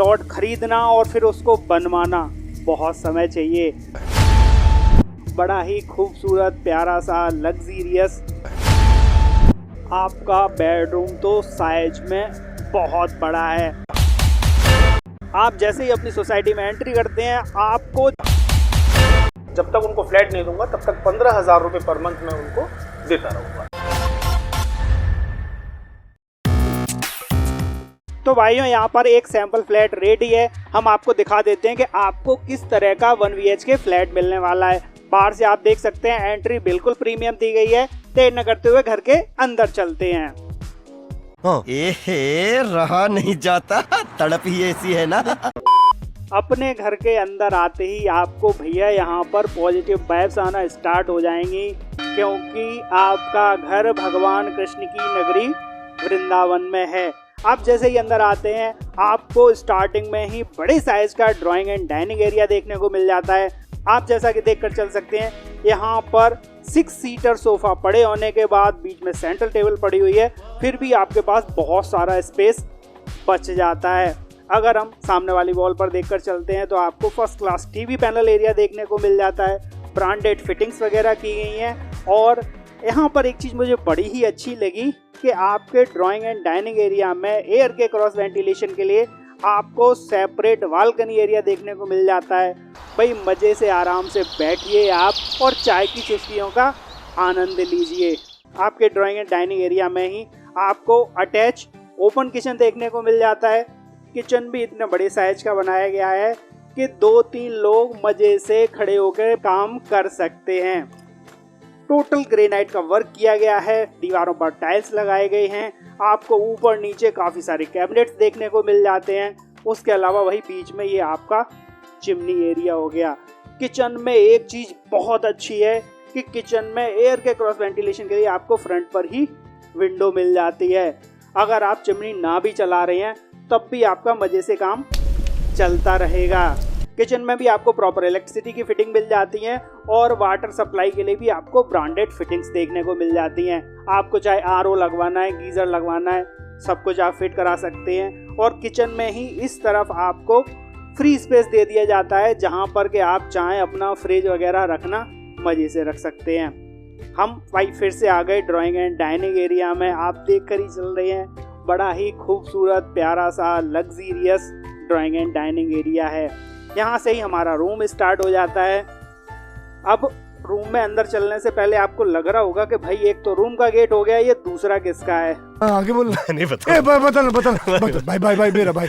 Plot खरीदना और फिर उसको बनवाना बहुत समय चाहिए। बड़ा ही खूबसूरत प्यारा सा लग्जरियस आपका बेडरूम तो साइज में बहुत बड़ा है। आप जैसे ही अपनी सोसाइटी में एंट्री करते हैं, आपको जब तक उनको फ्लैट नहीं दूंगा तब तक 15,000 रुपये पर मंथ में उनको देता रहूंगा। तो भाइयों, यहाँ पर एक सैंपल फ्लैट रेडी है। हम आपको दिखा देते हैं कि आपको किस तरह का 1 BHK फ्लैट मिलने वाला है। बाहर से आप देख सकते हैं एंट्री बिल्कुल प्रीमियम दी गई है। देर न करते हुए घर के अंदर चलते हैं। रहा नहीं जाता, तड़प ही ऐसी है ना। अपने घर के अंदर आते ही आपको भैया यहाँ पर पॉजिटिव वाइब्स आना स्टार्ट हो जाएंगी, क्योंकि आपका घर भगवान कृष्ण की नगरी वृंदावन में है। आप जैसे ही अंदर आते हैं, आपको स्टार्टिंग में ही बड़े साइज का ड्राइंग एंड डाइनिंग एरिया देखने को मिल जाता है। आप जैसा कि देखकर चल सकते हैं, यहाँ पर 6 सीटर सोफा पड़े होने के बाद बीच में सेंट्रल टेबल पड़ी हुई है, फिर भी आपके पास बहुत सारा स्पेस बच जाता है। अगर हम सामने वाली वॉल पर देखकर चलते हैं तो आपको first class TV panel area देखने को मिल जाता है। ब्रांडेड फिटिंग्स वगैरह की गई हैं। और यहाँ पर एक चीज़ मुझे बड़ी ही अच्छी लगी कि आपके ड्राइंग एंड डाइनिंग एरिया में एयर के क्रॉस वेंटिलेशन के लिए आपको सेपरेट बालकनी एरिया देखने को मिल जाता है। भाई मज़े से आराम से बैठिए आप और चाय की चुस्कियों का आनंद लीजिए। आपके ड्राइंग एंड डाइनिंग एरिया में ही आपको अटैच ओपन किचन देखने को मिल जाता है। किचन भी इतने बड़े साइज का बनाया गया है कि 2-3 लोग मज़े से खड़े होकर काम कर सकते हैं। टोटल ग्रेनाइट का वर्क किया गया है। दीवारों पर टाइल्स लगाए गए हैं। आपको ऊपर नीचे काफ़ी सारे कैबिनेट्स देखने को मिल जाते हैं। उसके अलावा वही बीच में ये आपका चिमनी एरिया हो गया। किचन में एक चीज़ बहुत अच्छी है कि किचन में एयर के क्रॉस वेंटिलेशन के लिए आपको फ्रंट पर ही विंडो मिल जाती है। अगर आप चिमनी ना भी चला रहे हैं तब भी आपका मज़े से काम चलता रहेगा। किचन में भी आपको प्रॉपर इलेक्ट्रिसिटी की फिटिंग मिल जाती है और वाटर सप्लाई के लिए भी आपको ब्रांडेड फिटिंग्स देखने को मिल जाती हैं। आपको चाहे RO लगवाना है, गीज़र लगवाना है, सब कुछ आप फिट करा सकते हैं। और किचन में ही इस तरफ आपको फ्री स्पेस दे दिया जाता है, जहां पर कि आप चाहें अपना फ्रिज वगैरह रखना मज़े से रख सकते हैं। हम भाई फिर से आ गए ड्राइंग एंड डाइनिंग एरिया में। आप देख कर ही चल रहे हैं, बड़ा ही खूबसूरत प्यारा सा luxurious drawing and dining area है। यहाँ से ही हमारा रूम स्टार्ट हो जाता है। अब रूम में अंदर चलने से पहले आपको लग रहा होगा कि भाई एक तो रूम का गेट हो गया, ये दूसरा किसका है। आगे बोल। नहीं बता भाई मेरा भाई।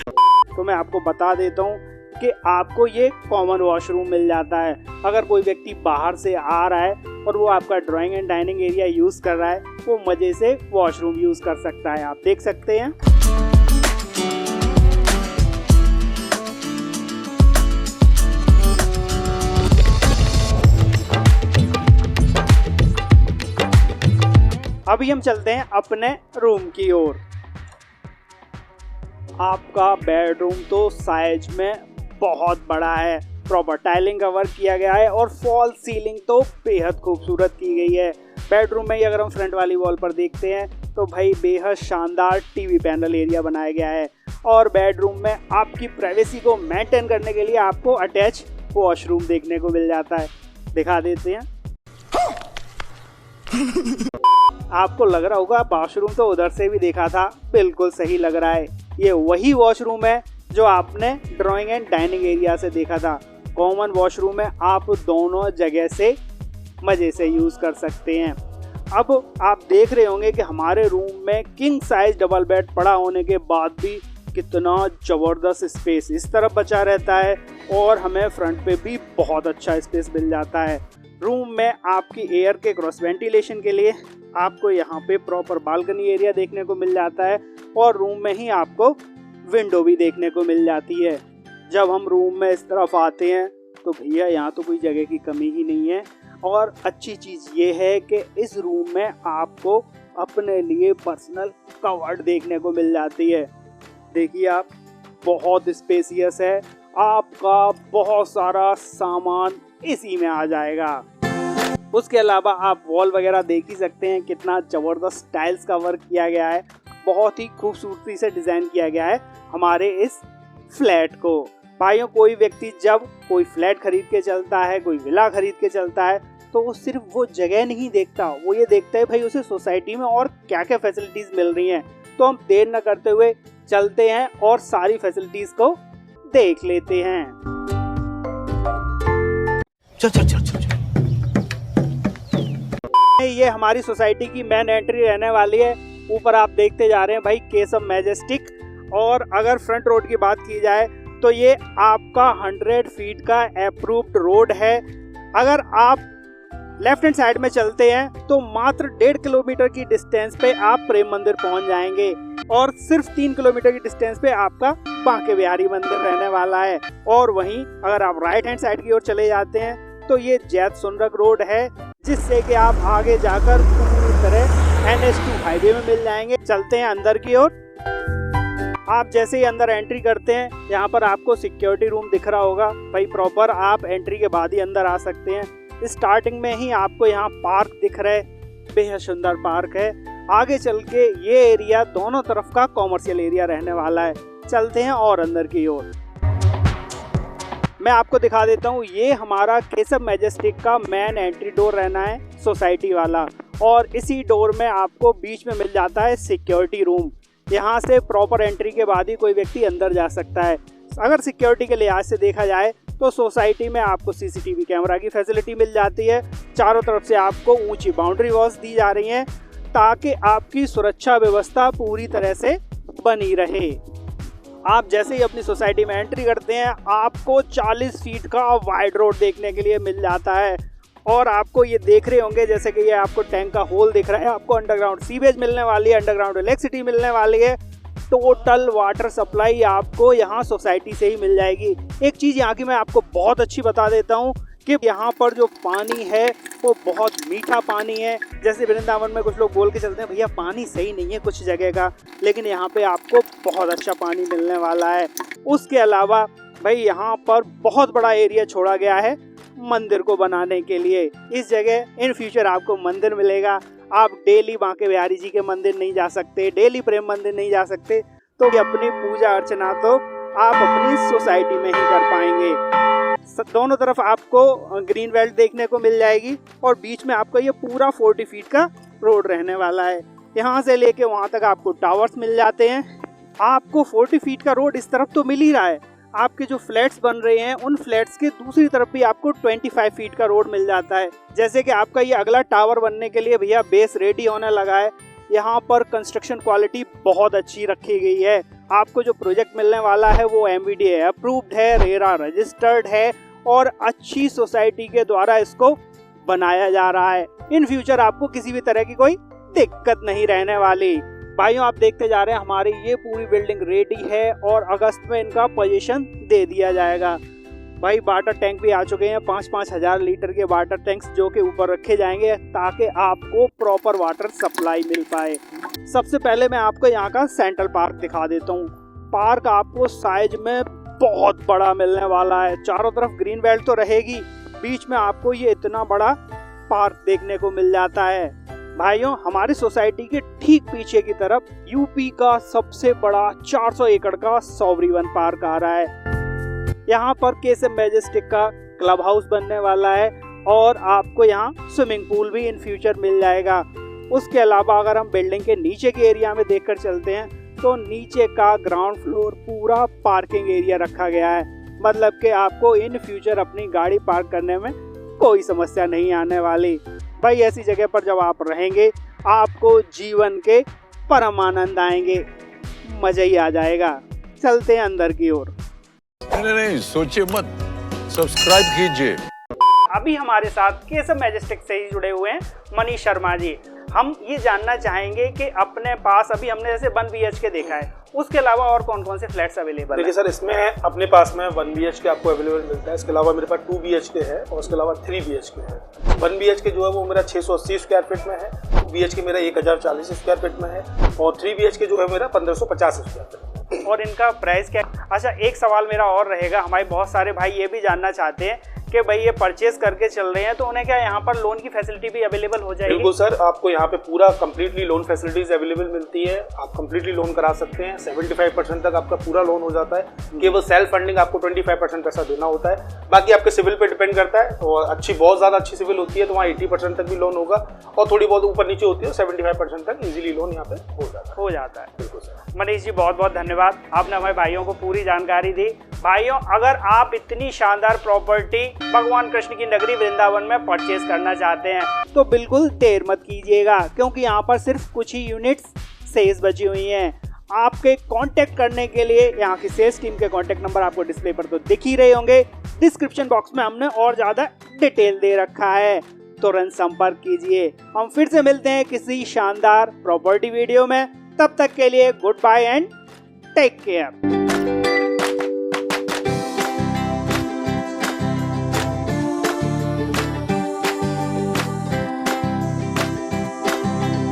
तो मैं आपको बता देता हूँ कि आपको ये कॉमन वॉशरूम मिल जाता है। अगर कोई व्यक्ति बाहर से आ रहा है और वो आपका drawing and dining area use कर रहा है, वो मज़े से वॉशरूम यूज़ कर सकता है। आप देख सकते हैं। अभी हम चलते हैं अपने रूम की ओर। आपका बेडरूम तो साइज में बहुत बड़ा है। प्रॉपर टाइलिंग का वर्क किया गया है और फॉल सीलिंग तो बेहद खूबसूरत की गई है। बेडरूम में ही अगर हम फ्रंट वाली वॉल पर देखते हैं तो भाई बेहद शानदार टीवी पैनल एरिया बनाया गया है। और बेडरूम में आपकी प्राइवेसी को मेंटेन करने के लिए आपको अटैच वॉशरूम देखने को मिल जाता है। दिखा देते हैं। आपको लग रहा होगा वॉशरूम तो उधर से भी देखा था, बिल्कुल सही लग रहा है। ये वही वॉशरूम है जो आपने ड्राइंग एंड डाइनिंग एरिया से देखा था। कॉमन वॉशरूम में आप दोनों जगह से मज़े से यूज़ कर सकते हैं। अब आप देख रहे होंगे कि हमारे रूम में किंग साइज डबल बेड पड़ा होने के बाद भी कितना ज़बरदस्त स्पेस इस तरफ बचा रहता है और हमें फ्रंट पे भी बहुत अच्छा स्पेस मिल जाता है। रूम में आपकी एयर के क्रॉस वेंटिलेशन के लिए आपको यहाँ पे प्रॉपर बालकनी एरिया देखने को मिल जाता है और रूम में ही आपको विंडो भी देखने को मिल जाती है। जब हम रूम में इस तरफ आते हैं तो भैया यहाँ तो कोई जगह की कमी ही नहीं है। और अच्छी चीज़ ये है कि इस रूम में आपको अपने लिए पर्सनल कवर्ड देखने को मिल जाती है। देखिए आप, बहुत स्पेसियस है। आपका बहुत सारा सामान इसी में आ जाएगा। उसके अलावा आप वॉल वगैरह देख ही सकते हैं, कितना ज़बरदस्त टाइल्स का वर्क किया गया है। बहुत ही खूबसूरती से डिज़ाइन किया गया है हमारे इस फ्लैट को। भाइयों, कोई व्यक्ति जब कोई फ्लैट खरीद के चलता है, कोई विला खरीद के चलता है, तो वो सिर्फ वो जगह नहीं देखता, वो ये देखता है भाई उसे सोसाइटी में और क्या क्या फैसिलिटीज मिल रही हैं। तो हम देर न करते हुए चलते हैं और सारी फैसिलिटीज को देख लेते हैं। चल चल चल चल। ये हमारी सोसाइटी की मेन एंट्री रहने वाली है। ऊपर आप देखते जा रहे हैं भाई केसम मैजेस्टिक। और अगर फ्रंट रोड की बात की जाए तो ये आपका 100 फीट का अप्रूव्ड रोड है। अगर आप लेफ्ट हैंड साइड में चलते हैं तो मात्र 1.5 किलोमीटर की डिस्टेंस पे आप प्रेम मंदिर पहुंच जाएंगे और सिर्फ 3 किलोमीटर की डिस्टेंस पे आपका बांके बिहारी मंदिर रहने वाला है। और वहीं अगर आप राइट हैंड साइड की ओर चले जाते हैं तो ये जैत सुनरक रोड है, जिससे कि आप आगे जाकर पूरी तरह NH2 हाईवे में मिल जाएंगे। चलते हैं अंदर की ओर। आप जैसे ही अंदर एंट्री करते हैं, यहाँ पर आपको सिक्योरिटी रूम दिख रहा होगा भाई। प्रॉपर आप एंट्री के बाद ही अंदर आ सकते हैं। स्टार्टिंग में ही आपको यहाँ पार्क दिख रहा है, बेहद सुंदर पार्क है। आगे चल के ये एरिया दोनों तरफ का कॉमर्शियल एरिया रहने वाला है। चलते हैं और अंदर की ओर। मैं आपको दिखा देता हूँ, ये हमारा केसम मैजेस्टिक का मेन एंट्री डोर रहना है, सोसाइटी वाला। और इसी डोर में आपको बीच में मिल जाता है सिक्योरिटी रूम। यहाँ से प्रॉपर एंट्री के बाद ही कोई व्यक्ति अंदर जा सकता है। अगर सिक्योरिटी के लिहाज से देखा जाए तो सोसाइटी में आपको CCTV कैमरा की फैसिलिटी मिल जाती है। चारों तरफ से आपको ऊंची बाउंड्री वॉल्स दी जा रही हैं ताकि आपकी सुरक्षा व्यवस्था पूरी तरह से बनी रहे। आप जैसे ही अपनी सोसाइटी में एंट्री करते हैं, आपको 40 फीट का वाइड रोड देखने के लिए मिल जाता है। और आपको ये देख रहे होंगे जैसे कि ये आपको टैंक का होल दिख रहा है, आपको अंडरग्राउंड सीवेज मिलने वाली है, अंडरग्राउंड इलेक्ट्रिसिटी मिलने वाली है। टोटल वाटर सप्लाई आपको यहाँ सोसाइटी से ही मिल जाएगी। एक चीज़ यहाँ की मैं आपको बहुत अच्छी बता देता हूँ कि यहाँ पर जो पानी है वो बहुत मीठा पानी है। जैसे वृंदावन में कुछ लोग बोल के चलते हैं भैया पानी सही नहीं है कुछ जगह का, लेकिन यहाँ पे आपको बहुत अच्छा पानी मिलने वाला है। उसके अलावा भाई यहाँ पर बहुत बड़ा एरिया छोड़ा गया है मंदिर को बनाने के लिए। इस जगह इन फ्यूचर आपको मंदिर मिलेगा। आप डेली बांके बिहारी जी के मंदिर नहीं जा सकते, डेली प्रेम मंदिर नहीं जा सकते, तो अपनी पूजा अर्चना तो आप अपनी सोसाइटी में ही कर पाएंगे। दोनों तरफ आपको ग्रीन बेल्ट देखने को मिल जाएगी और बीच में आपका ये पूरा 40 फीट का रोड रहने वाला है। यहाँ से लेके वहाँ तक आपको टावर्स मिल जाते हैं। आपको 40 फीट का रोड इस तरफ तो मिल ही रहा है, आपके जो फ्लैट्स बन रहे हैं उन फ्लैट्स के दूसरी तरफ भी आपको 25 फीट का रोड मिल जाता है। जैसे कि आपका ये अगला टावर बनने के लिए भैया बेस रेडी होने लगा है। यहाँ पर कंस्ट्रक्शन क्वालिटी बहुत अच्छी रखी गई है। आपको जो प्रोजेक्ट मिलने वाला है वो MBDA अप्रूव्ड है, रेरा रजिस्टर्ड है और अच्छी सोसाइटी के द्वारा इसको बनाया जा रहा है। इन फ्यूचर आपको किसी भी तरह की कोई दिक्कत नहीं रहने वाली। भाइयों, आप देखते जा रहे हैं हमारी ये पूरी बिल्डिंग रेडी है और अगस्त में इनका पोजीशन दे दिया जाएगा। भाई वाटर टैंक भी आ चुके हैं, 5-5 हजार लीटर के वाटर टैंक्स जो कि ऊपर रखे जाएंगे ताकि आपको प्रॉपर वाटर सप्लाई मिल पाए। सबसे पहले मैं आपको यहाँ का सेंट्रल पार्क दिखा देता हूँ। पार्क आपको साइज में बहुत बड़ा मिलने वाला है। चारों तरफ ग्रीन बेल्ट तो रहेगी, बीच में आपको ये इतना बड़ा पार्क देखने को मिल जाता है। भाइयों, हमारी सोसाइटी के ठीक पीछे की तरफ यूपी का सबसे बड़ा 400 एकड़ का सॉवरिवन पार्क आ रहा है। यहाँ पर केसम मैजेस्टिक का क्लब हाउस बनने वाला है और आपको यहाँ स्विमिंग पूल भी इन फ्यूचर मिल जाएगा। उसके अलावा अगर हम बिल्डिंग के नीचे के एरिया में देखकर चलते हैं तो नीचे का ग्राउंड फ्लोर पूरा पार्किंग एरिया रखा गया है। मतलब कि आपको इन फ्यूचर अपनी गाड़ी पार्क करने में कोई समस्या नहीं आने वाली। भाई ऐसी जगह पर जब आप रहेंगे आपको जीवन के परम आनंद आएंगे, मजा ही आ जाएगा। चलते हैं अंदर की ओर। नहीं, सोचिए मत, सब्सक्राइब कीजिए। अभी हमारे साथ केसम मैजेस्टिक से ही जुड़े हुए हैं मनीष शर्मा जी। हम ये जानना चाहेंगे कि अपने पास अभी हमने जैसे 1 BHK देखा है, उसके अलावा और कौन कौन से फ्लैट्स अवेलेबल है? देखिए सर, इसमें अपने पास में 1 BHK आपको अवेलेबल मिलता है। इसके अलावा मेरे पास 2 BHK है और उसके अलावा 3 BHK है। 1 BHK जो है वो मेरा 680 स्क्वायर फीट में है, 2 BHK मेरा 1040 स्क्वायर फीट में है और 3 BHK जो है मेरा 1550 स्क्वायर फीट में। और इनका प्राइस क्या? अच्छा, एक सवाल मेरा और रहेगा, हमारे बहुत सारे भाई ये भी जानना चाहते हैं कि कि भाई ये परचेज करके चल रहे हैं तो उन्हें क्या यहाँ पर लोन की फैसिलिटी भी अवेलेबल हो जाएगी? बिल्कुल सर, आपको यहाँ पे पूरा कंप्लीटली लोन फैसिलिटीज अवेलेबल मिलती है। आप कंप्लीटली लोन करा सकते हैं। 75% तक आपका पूरा लोन हो जाता है। केवल सेल्फ फंडिंग आपको 25% पैसा देना होता है। बाकी आपके सिविल पे डिपेंड करता है। और बहुत ज़्यादा अच्छी सिविल होती है तो वहाँ 80% तक भी लोन होगा, और थोड़ी बहुत ऊपर नीचे होती है 75% तक इजीली लोन यहाँ पे हो जाता है। बिल्कुल सर। मनीष जी बहुत बहुत धन्यवाद, आपने हमारे भाइयों को पूरी जानकारी दी। भाइयों, अगर आप इतनी शानदार प्रॉपर्टी भगवान कृष्ण की नगरी वृंदावन में परचेज करना चाहते हैं तो बिल्कुल देर मत कीजिएगा, क्योंकि यहाँ पर सिर्फ कुछ ही यूनिट्स शेष बची हुई हैं। आपके कांटेक्ट करने के लिए यहाँ की सेल्स टीम के कांटेक्ट नंबर आपको डिस्प्ले पर तो दिख ही रहे होंगे। डिस्क्रिप्शन बॉक्स में हमने और ज़्यादा डिटेल दे रखा है, तुरंत संपर्क कीजिए। हम फिर से मिलते हैं किसी शानदार प्रॉपर्टी वीडियो में। तब तक के लिए goodbye and take care.